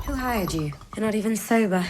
Who hired you? You're not even sober.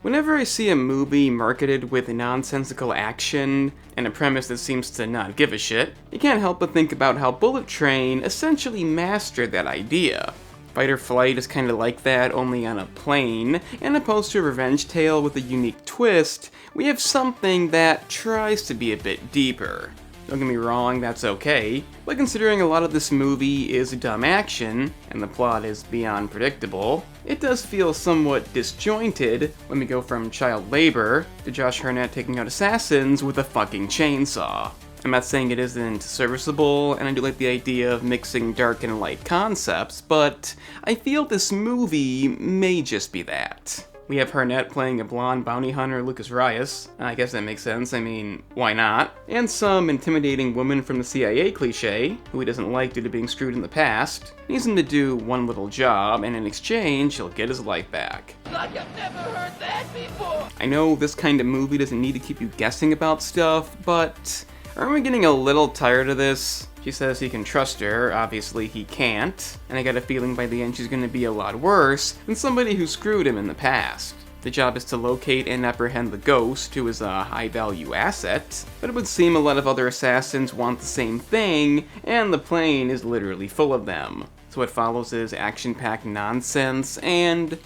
Whenever I see a movie marketed with nonsensical action and a premise that seems to not give a shit, you can't help but think about how Bullet Train essentially mastered that idea. Fight or Flight is kinda like that, only on a plane, and opposed to a revenge tale with a unique twist, we have something that tries to be a bit deeper. Don't get me wrong, that's okay, but considering a lot of this movie is dumb action, and the plot is beyond predictable, it does feel somewhat disjointed when we go from child labor to Josh Hartnett taking out assassins with a fucking chainsaw. I'm not saying it isn't serviceable, and I do like the idea of mixing dark and light concepts, but I feel this movie may just be that. We have Hartnett playing a blonde bounty hunter, Lucas Reyes. I guess that makes sense, I mean, why not? And some intimidating woman from the CIA cliché, who he doesn't like due to being screwed in the past, needs him to do one little job, and in exchange, he'll get his life back. Like I've never heard that before! I know this kind of movie doesn't need to keep you guessing about stuff, but aren't we getting a little tired of this? She says he can trust her, obviously he can't, and I got a feeling by the end she's gonna be a lot worse than somebody who screwed him in the past. The job is to locate and apprehend the ghost, who is a high-value asset, but it would seem a lot of other assassins want the same thing, and the plane is literally full of them. So what follows is action-packed nonsense, and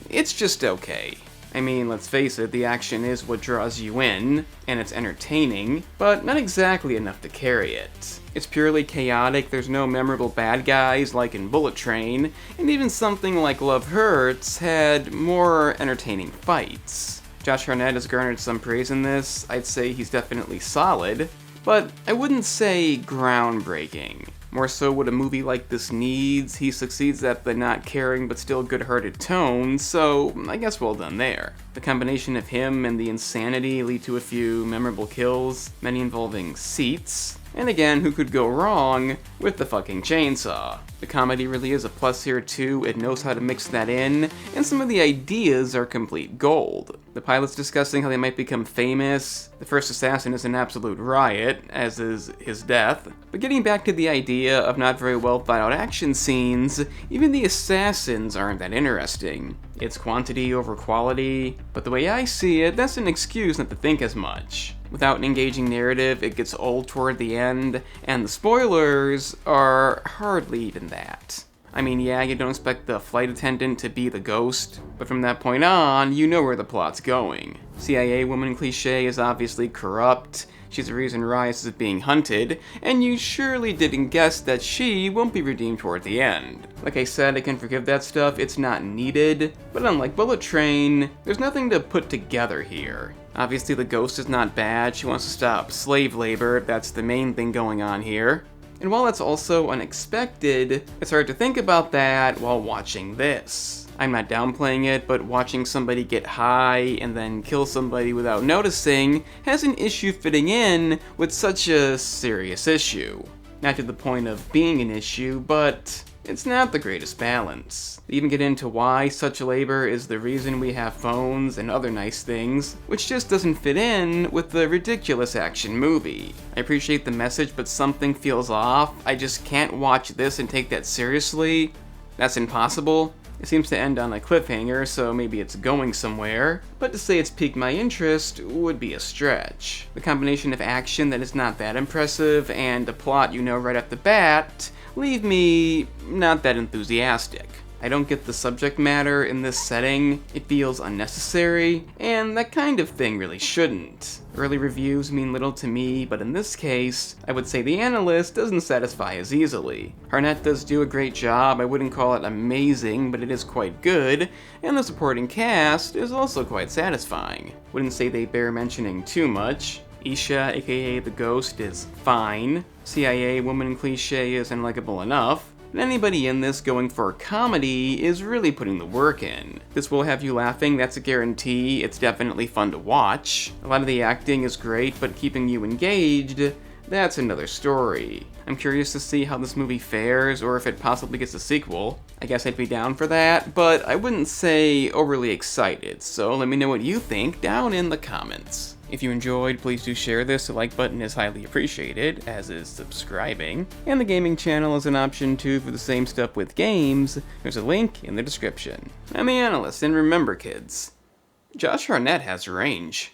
it's just okay. I mean, let's face it, the action is what draws you in, and it's entertaining, but not exactly enough to carry it. It's purely chaotic, there's no memorable bad guys like in Bullet Train, and even something like Love Hurts had more entertaining fights. Josh Hartnett has garnered some praise in this. I'd say he's definitely solid, but I wouldn't say groundbreaking. More so what a movie like this needs. He succeeds at the not caring but still good-hearted tone, so I guess well done there. The combination of him and the insanity lead to a few memorable kills, many involving seats. And again, who could go wrong with the fucking chainsaw? The comedy really is a plus here too, it knows how to mix that in, and some of the ideas are complete gold. The pilot's discussing how they might become famous, the first assassin is an absolute riot, as is his death, but getting back to the idea of not very well thought out action scenes, even the assassins aren't that interesting. It's quantity over quality, but the way I see it, that's an excuse not to think as much. Without an engaging narrative, it gets old toward the end, and the spoilers are hardly even that. I mean, yeah, you don't expect the flight attendant to be the ghost, but from that point on, you know where the plot's going. CIA woman cliché is obviously corrupt, she's the reason Reyes is being hunted, and you surely didn't guess that she won't be redeemed toward the end. Like I said, I can forgive that stuff, it's not needed, but unlike Bullet Train, there's nothing to put together here. Obviously the ghost is not bad, she wants to stop slave labor, that's the main thing going on here. And while that's also unexpected, it's hard to think about that while watching this. I'm not downplaying it, but watching somebody get high and then kill somebody without noticing has an issue fitting in with such a serious issue. Not to the point of being an issue, but it's not the greatest balance. They even get into why such labor is the reason we have phones and other nice things, which just doesn't fit in with the ridiculous action movie. I appreciate the message, but something feels off. I just can't watch this and take that seriously. That's impossible. It seems to end on a cliffhanger, so maybe it's going somewhere, but to say it's piqued my interest would be a stretch. The combination of action that is not that impressive and a plot you know right off the bat leave me not that enthusiastic. I don't get the subject matter in this setting, it feels unnecessary, and that kind of thing really shouldn't. Early reviews mean little to me, but in this case, I would say the analyst doesn't satisfy as easily. Hartnett does do a great job, I wouldn't call it amazing, but it is quite good, and the supporting cast is also quite satisfying. Wouldn't say they bear mentioning too much. Isha, aka the Ghost, is fine. CIA woman cliché is unlikable enough. And anybody in this going for comedy is really putting the work in. This will have you laughing, that's a guarantee. It's definitely fun to watch. A lot of the acting is great, but keeping you engaged, that's another story. I'm curious to see how this movie fares, or if it possibly gets a sequel. I guess I'd be down for that, but I wouldn't say overly excited, so let me know what you think down in the comments. If you enjoyed, please do share this. The like button is highly appreciated, as is subscribing. And the gaming channel is an option too for the same stuff with games. There's a link in the description. I'm the Analyst, and remember kids, Josh Hartnett has range.